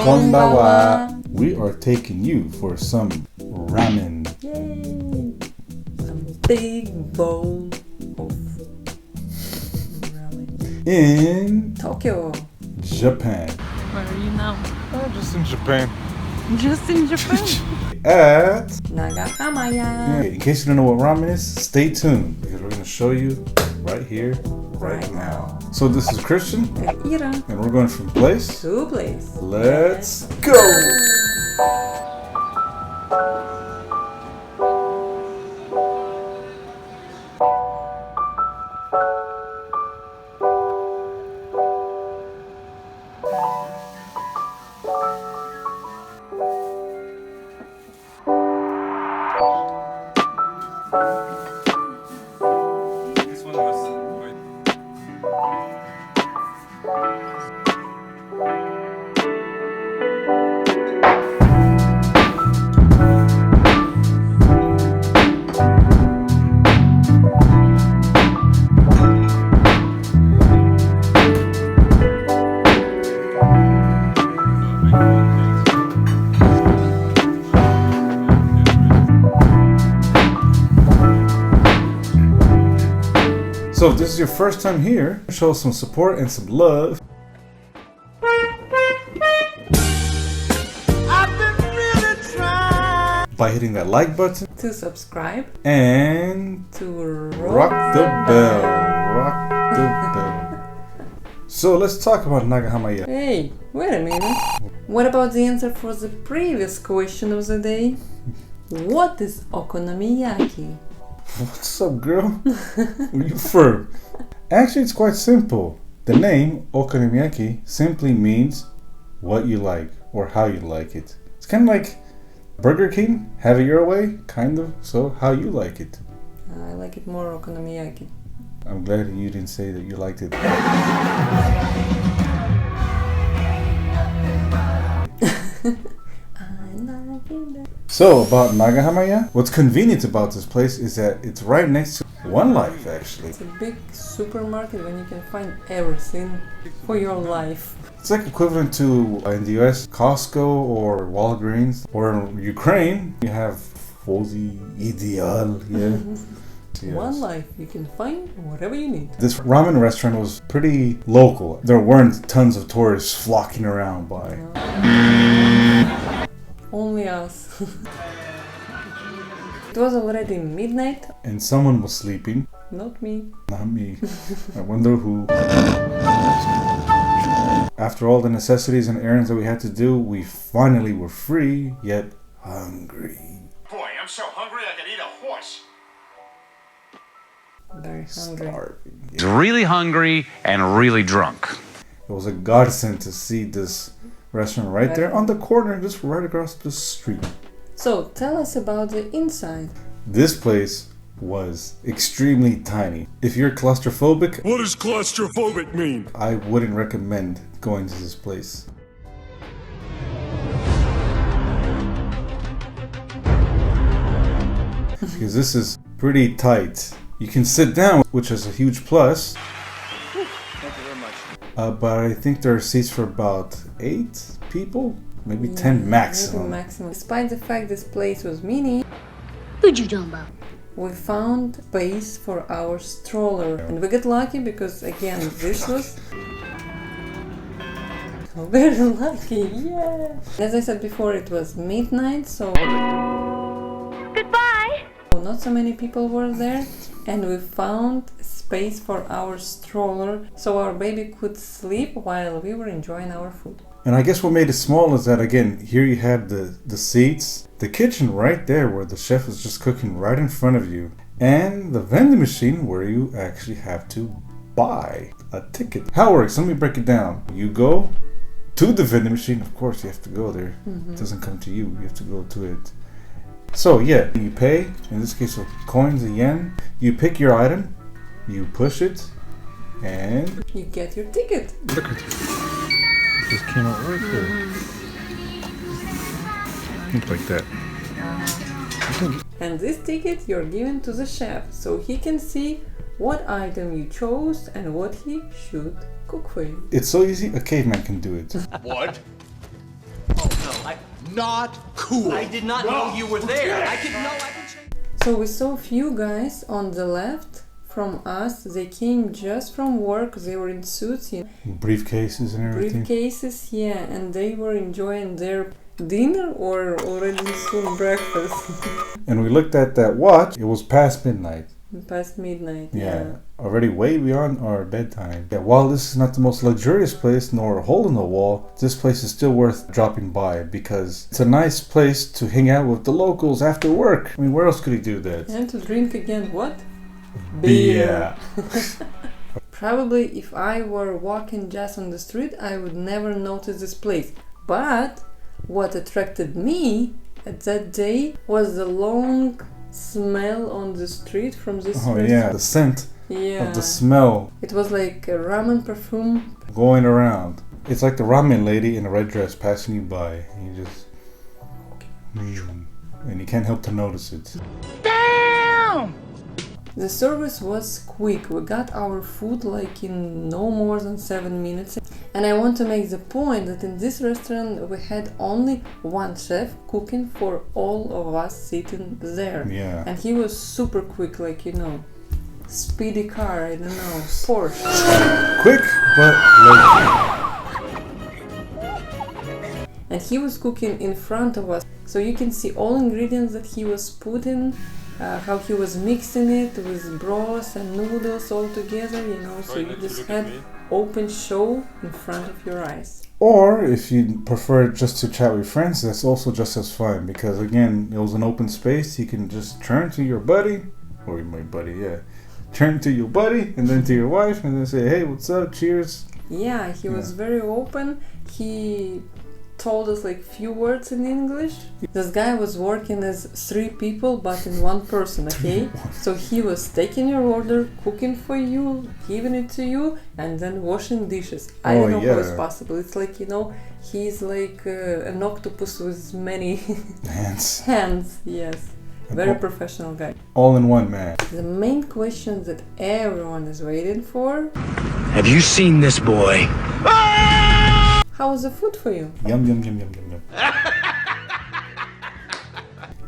Konbawa. We are taking you for some ramen. Yay! A big bowl of ramen. In Tokyo. Japan. Where are you now? Just in Japan. Just in Japan. At Nagahamaya. in case you don't know what ramen is, stay tuned because we're going to show you right here, right now. So this is Christian And Iryna. and we're going from place. To place. Let's go! So if this is your first time here, show some support and some love. I've been really trying by hitting that like button To subscribe. and To rock the bell. Rock the bell. So let's talk about Nagahamaya. Hey, wait a minute. What about the answer for the previous question of the day? What is okonomiyaki? What's up, girl? Are you firm? Actually, it's quite simple. The name okonomiyaki simply means what you like or how you like it. It's kind of like Burger King, have it your way, kind of. So, how you like it. I like it more okonomiyaki. I'm glad you didn't say that you liked it. So, about Nagahamaya, what's convenient about this place is that it's right next to One Life, actually. It's a big supermarket when you can find everything for your life. It's like equivalent to, in the US, Costco or Walgreens. Or in Ukraine, you have Fozy, Ideal, yeah. Yes. One life, you can find whatever you need. This ramen restaurant was pretty local. There weren't tons of tourists flocking around by. Only us. It was already midnight. And someone was sleeping. Not me. Not me. I wonder who. After all the necessities and errands that we had to do, we finally were free, yet hungry. Boy, I'm so hungry I could eat a horse. Very hungry. Starving. He's really hungry and really drunk. It was a godsend to see this restaurant right there on the corner, just right across the street. So, tell us about the inside. This place was extremely tiny. If you're claustrophobic, What does claustrophobic mean? I wouldn't recommend going to this place. Because this is pretty tight. You can sit down, which is a huge plus. Thank you very much. But I think there are seats for about 8 people, maybe 10 maximum. Maybe maximum. Despite the fact this place was mini, What you talking about? we found space for our stroller. And we got lucky because, again, this was very lucky, yeah! As I said before, it was midnight, so Goodbye. not so many people were there. And we found space for our stroller so our baby could sleep while we were enjoying our food. And I guess what made it small is that, again, here you had the seats, the kitchen right there where the chef was just cooking right in front of you, and the vending machine where you actually have to buy a ticket. How it works, let me break it down. You go to the vending machine, of course you have to go there. It doesn't come to you, you have to go to it. So yeah, you pay, in this case of coins, a yen, you pick your item, you push it, and You get your ticket. look at it. Just came out right there. Look like that. And this ticket you're given to the chef so he can see what item you chose and what he should cook for you. It's so easy, a caveman can do it. What? Not cool. I did not know you were there. I can change. So we saw a few guys on the left from us. They came just from work. They were in suits, you know. Briefcases and everything. Briefcases, yeah, and they were enjoying their dinner or already soon breakfast. And we looked at that watch. It was past midnight. Past midnight, Yeah, already way beyond our bedtime. Yeah, while this is not the most luxurious place nor a hole in the wall, this place is still worth dropping by because it's a nice place to hang out with the locals after work. I mean, where else could he do that? And to drink again, what? Beer. Probably if I were walking just on the street, I would never notice this place. But what attracted me at that day was the long smell on the street from this restaurant. Yeah, the scent of the smell. It was like a ramen perfume going around. It's like the ramen lady in a red dress passing you by. And you just... and you can't help to notice it. Damn! The service was quick. We got our food like in no more than 7 minutes. And I want to make the point that in this restaurant we had only one chef cooking for all of us sitting there. Yeah. And he was super quick, like, you know, speedy car, I don't know, Porsche. Quick, but late. And he was cooking in front of us. So you can see all ingredients that he was putting, how he was mixing it with broth and noodles all together, you know, so you just had open show in front of your eyes. Or if you prefer just to chat with friends, that's also just as fun because again, it was an open space. You can just turn to your buddy, or my buddy, yeah. Turn to your buddy and then to your wife and then say, hey, what's up? Cheers. Yeah, he was very open. He told us like few words in English. This guy was working as 3 people but in one person, okay? So he was taking your order, cooking for you, giving it to you, and then washing dishes. I don't know how it's possible. It's like, you know, he's like an octopus with many hands, yes. Very professional guy. All in one, man. The main question that everyone is waiting for: Have you seen this boy? how was the food for you? Yum, yum, yum, yum, yum, yum.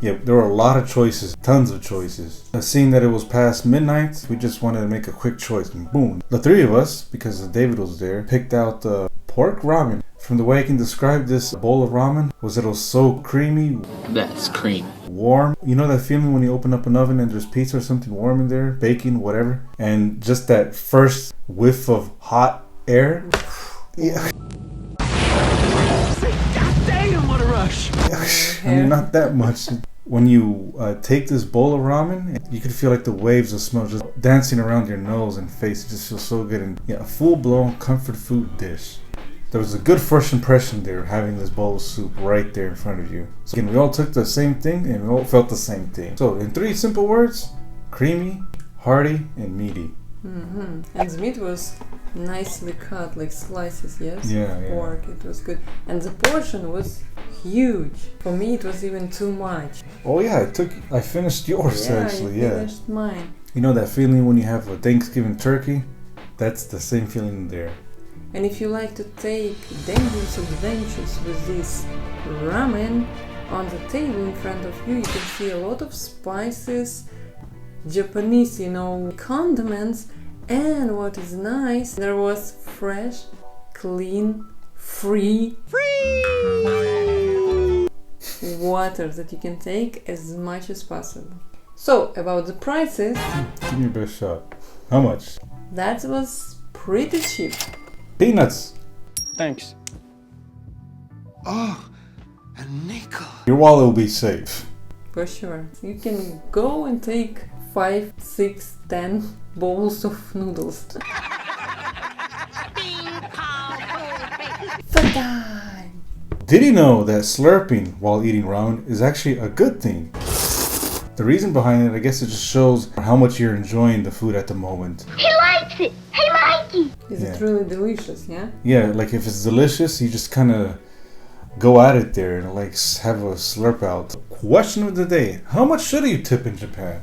Yeah, there were a lot of choices, tons of choices. Seeing that it was past midnight, we just wanted to make a quick choice, and boom. The 3 of us, because David was there, picked out the pork ramen. From the way I can describe this bowl of ramen, was that it was so creamy. That's cream. Warm. You know that feeling when you open up an oven and there's pizza or something warm in there, baking, whatever, and just that first whiff of hot air. Yeah. God damn, what a rush! I mean, not that much. When you take this bowl of ramen, you can feel like the waves of smell just dancing around your nose and face. It just feels so good. And yeah, a full-blown comfort food dish. There was a good first impression there, having this bowl of soup right there in front of you. So again, we all took the same thing and we all felt the same thing. So in 3 simple words: creamy, hearty, and meaty. And the meat was nicely cut, like slices, yes? Yeah. Pork, it was good. And the portion was huge. For me, it was even too much. Oh yeah, I finished yours actually, I finished mine. You know that feeling when you have a Thanksgiving turkey? That's the same feeling there. And if you like to take dangerous adventures with this ramen, on the table in front of you, you can see a lot of spices, Japanese, you know, condiments, and what is nice, there was fresh, clean, free water that you can take as much as possible. So, about the prices, give me your best shot. How much? That was pretty cheap. Peanuts. Thanks. Oh, a nickel. Your wallet will be safe. For sure. You can go and take 5, 6, 10 bowls of noodles. Did you know that slurping while eating ramen is actually a good thing? The reason behind it, I guess it just shows how much you're enjoying the food at the moment. He likes it. Hey, Mikey. Is it really delicious, yeah? Yeah, like if it's delicious, you just kind of go at it there and like have a slurp out. Question of the day: how much should you tip in Japan?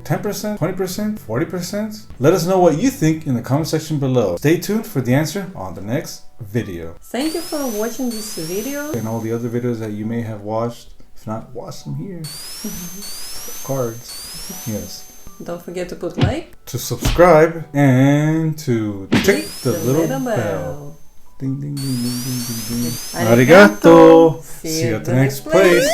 10%? 20%? 40%? Let us know what you think in the comment section below. Stay tuned for the answer on the next video. Thank you for watching this video. And all the other videos that you may have watched. If not, watch them here. Cards. Yes. Don't forget to put like. To subscribe and to click the little bell. bell. Ding ding ding ding ding ding ding. Arigato. See you at the next place.